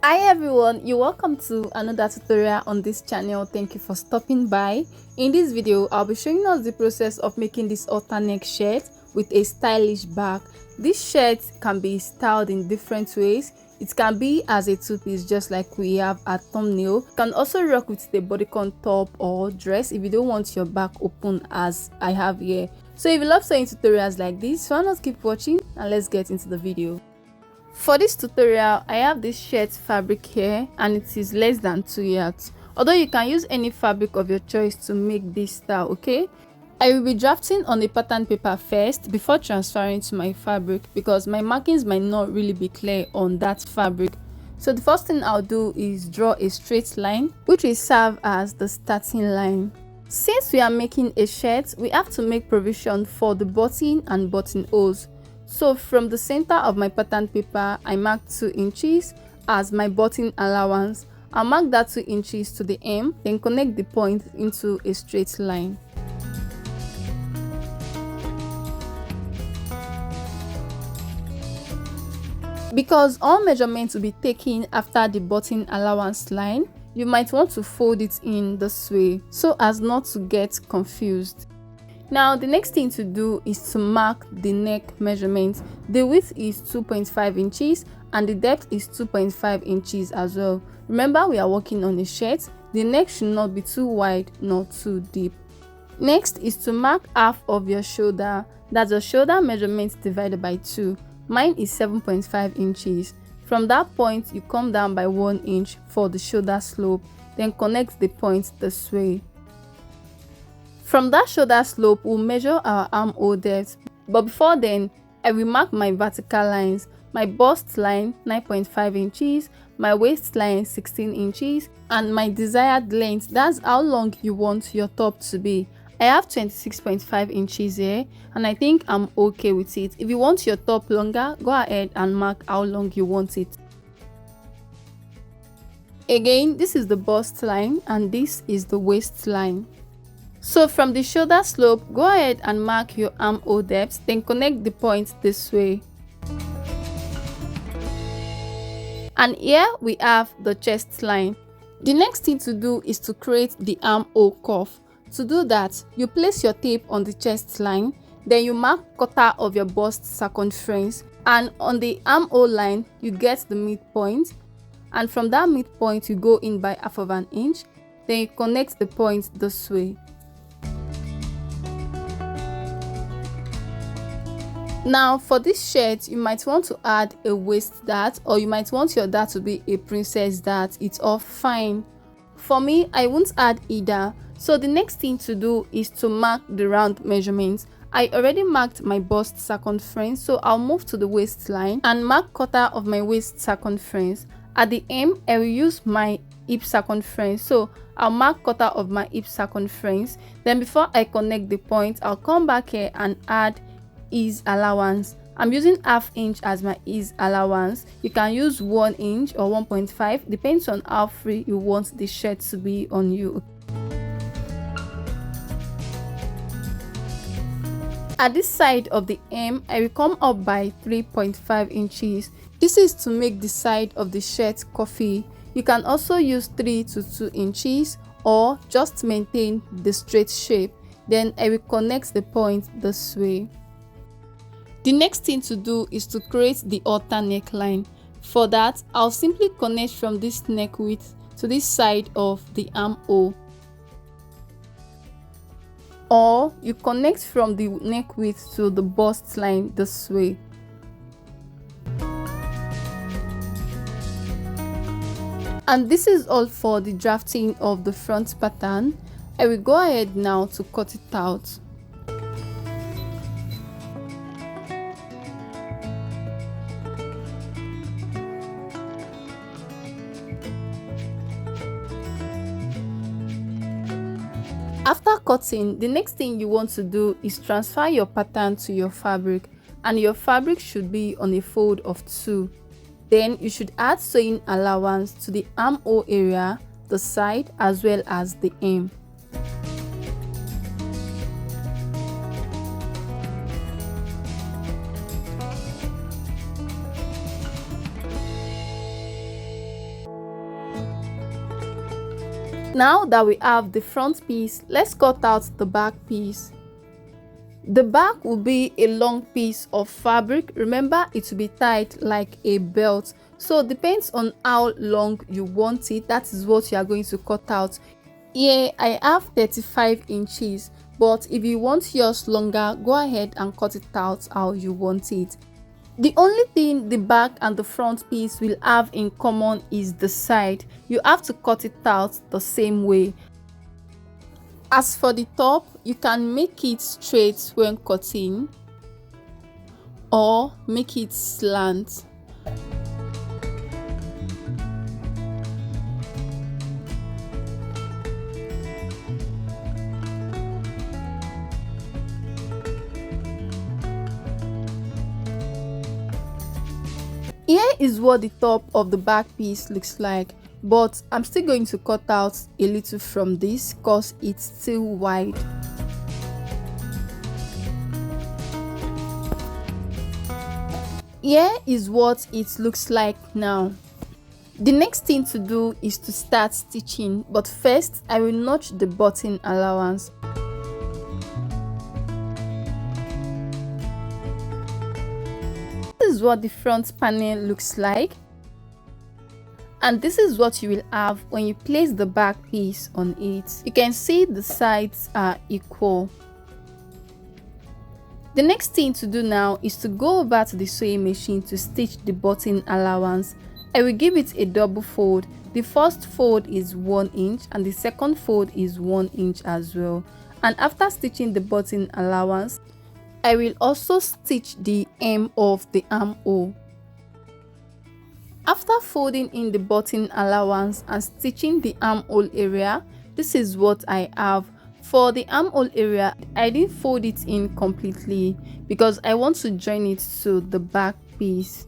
Hi everyone, you're welcome to another tutorial on this channel. Thank you for stopping by. In this video, I'll be showing us the process of making this halter neck shirt with a stylish back. This shirt can be styled in different ways. It can be as a two-piece just like we have at thumbnail. You can also rock with the bodycon top or dress if you don't want your back open as I have here. So if you love seeing tutorials like this, why not keep watching and let's get into the video. For this tutorial, I have this shirt fabric here and it is less than 2 yards. Although you can use any fabric of your choice to make this style, okay? I will be drafting on a pattern paper first before transferring to my fabric because my markings might not really be clear on that fabric. So the first thing I'll do is draw a straight line which will serve as the starting line. Since we are making a shirt, we have to make provision for the button and buttonholes. So from the center of my pattern paper, I marked 2 inches as my button allowance. I'll mark that 2 inches to the hem, then connect the point into a straight line. Because all measurements will be taken after the button allowance line, you might want to fold it in this way so as not to get confused. Now the next thing to do is to mark the neck measurement. The width is 2.5 inches and the depth is 2.5 inches as well. Remember, we are working on a shirt. The neck should not be too wide nor too deep. Next is to mark half of your shoulder. That's the shoulder measurement divided by 2. Mine is 7.5 inches. From that point, you come down by 1 inch for the shoulder slope, then connect the point this way. From that shoulder slope, we'll measure our armhole depth. But before then, I will mark my vertical lines. My bust line 9.5 inches, my waistline 16 inches, and my desired length. That's how long you want your top to be. I have 26.5 inches here, and I think I'm okay with it. If you want your top longer, go ahead and mark how long you want it. Again, this is the bust line, and this is the waistline. So from the shoulder slope, go ahead and mark your armhole depth, then connect the points this way. And here we have the chest line. The next thing to do is to create the armhole curve. To do that, you place your tape on the chest line, then you mark quarter of your bust circumference, and on the armhole line, you get the midpoint, and from that midpoint, you go in by half of an inch, then you connect the point this way. Now for this shirt, you might want to add a waist dart, or you might want your dart to be a princess dart. It's all fine. For me, I won't add either. So the next thing to do is to mark the round measurements. I already marked my bust circumference, so I'll move to the waistline and mark quarter of my waist circumference. At the hem, I will use my hip circumference, so I'll mark quarter of my hip circumference. Then before I connect the point, I'll come back here and add ease allowance. I'm using half inch as my ease allowance. You can use 1 inch or 1.5, depends on how free you want the shirt to be on you. At this side of the hem, I will come up by 3.5 inches. This is to make the side of the shirt curvy. You can also use 3 to 2 inches or just maintain the straight shape. Then I will connect the point this way. The next thing to do is to create the halter neckline. For that, I'll simply connect from this neck width to this side of the armhole. Or you connect from the neck width to the bust line this way. And this is all for the drafting of the front pattern. I will go ahead now to cut it out. After cutting, the next thing you want to do is transfer your pattern to your fabric, and your fabric should be on a fold of 2. Then you should add sewing allowance to the armhole area, the side as well as the hem. Now that we have the front piece, let's cut out the back piece. The back will be a long piece of fabric. Remember, it will be tied like a belt, so it depends on how long you want it. That is what you are going to cut out. Here I have 35 inches, but if you want yours longer, go ahead and cut it out how you want it. The only thing the back and the front piece will have in common is the side. You have to cut it out the same way. As for the top, you can make it straight when cutting or make it slant. Here is what the top of the back piece looks like, but I'm still going to cut out a little from this because it's still wide. Here is what it looks like now. The next thing to do is to start stitching, but first I will notch the button allowance. This is what the front panel looks like, and this is what you will have when you place the back piece on it. You can see the sides are equal. The next thing to do now is to go over to the sewing machine to stitch the button allowance. I will give it a double fold. The first fold is 1 inch and the second fold is 1 inch as well. And after stitching the button allowance, I will also stitch the hem of the armhole. After folding in the button allowance and stitching the armhole area, this is what I have. For the armhole area, I didn't fold it in completely because I want to join it to the back piece.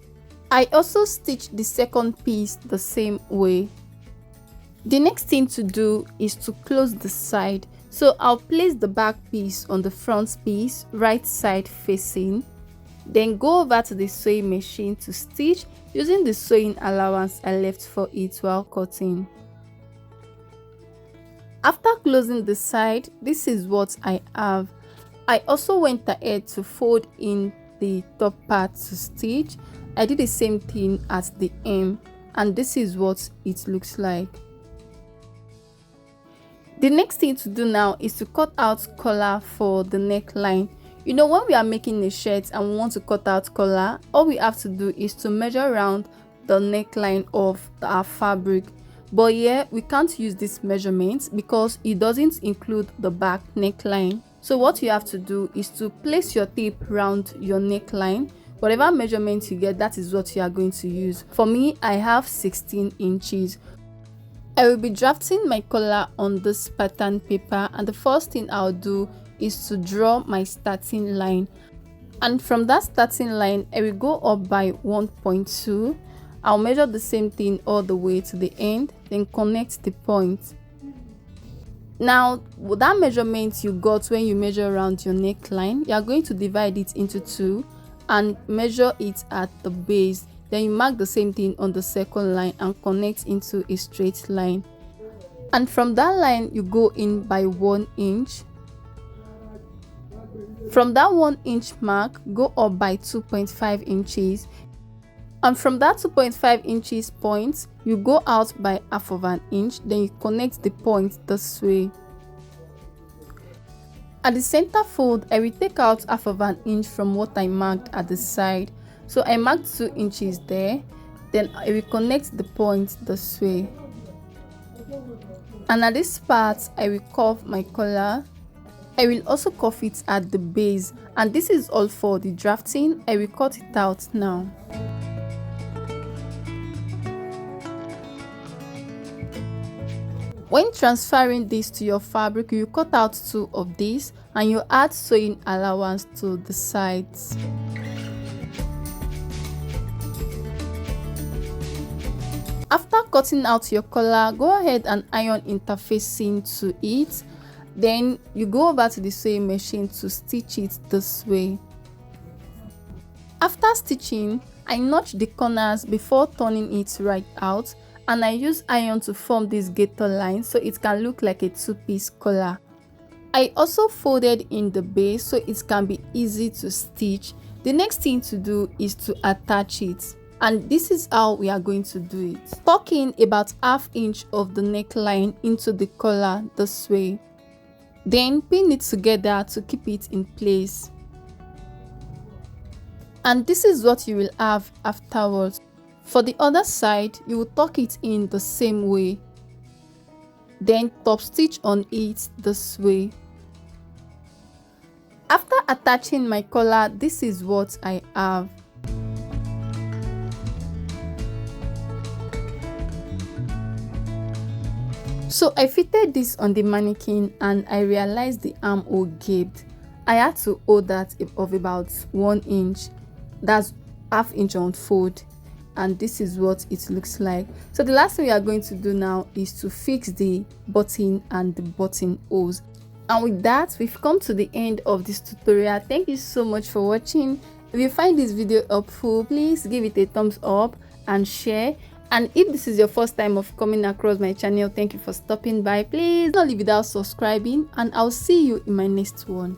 I also stitched the second piece the same way. The next thing to do is to close the side. So I'll place the back piece on the front piece, right side facing. Then go over to the sewing machine to stitch using the sewing allowance I left for it while cutting. After closing the side, this is what I have. I also went ahead to fold in the top part to stitch. I did the same thing at the hem, and this is what it looks like. The next thing to do now is to cut out collar for the neckline. You know, when we are making a shirt and we want to cut out collar, all we have to do is to measure around the neckline of our fabric. But here we can't use this measurement because it doesn't include the back neckline. So what you have to do is to place your tape around your neckline. Whatever measurement you get, that is what you are going to use. For me, I have 16 inches. I will be drafting my collar on this pattern paper, and the first thing I'll do is to draw my starting line. And from that starting line, I will go up by 1.2. I'll measure the same thing all the way to the end, then connect the point. Now, that measurement you got when you measure around your neckline, you are going to divide it into 2 and measure it at the base. Then you mark the same thing on the second line and connect into a straight line. And from that line, you go in by 1 inch. From that 1 inch mark, go up by 2.5 inches. And from that 2.5 inches point, you go out by half of an inch. Then you connect the point this way. At the center fold, I will take out half of an inch from what I marked at the side. So I marked 2 inches there. Then I will connect the point this way. And at this part, I will curve my collar. I will also curve it at the base. And this is all for the drafting. I will cut it out now. When transferring this to your fabric, you cut out 2 of these and you add sewing allowance to the sides. After cutting out your collar, go ahead and iron interfacing to it. Then you go over to the sewing machine to stitch it this way. After stitching, I notch the corners before turning it right out, and I use iron to form this gator line so it can look like a two-piece collar. I also folded in the base so it can be easy to stitch. The next thing to do is to attach it, and this is how we are going to do it. Tuck in about 1/2 inch of the neckline into the collar this way. Then pin it together to keep it in place. And this is what you will have afterwards. For the other side, you will tuck it in the same way. Then top stitch on it this way. After attaching my collar, this is what I have. So I fitted this on the mannequin and I realized the armhole gaped. I had to hold that of about 1 inch. That's 1/2 inch on fold, and this is what it looks like. So the last thing we are going to do now is to fix the button and the button holes. And with that, we've come to the end of this tutorial. Thank you so much for watching. If you find this video helpful, please give it a thumbs up and share. And if this is your first time of coming across my channel, thank you for stopping by. Please don't leave without subscribing, and I'll see you in my next one.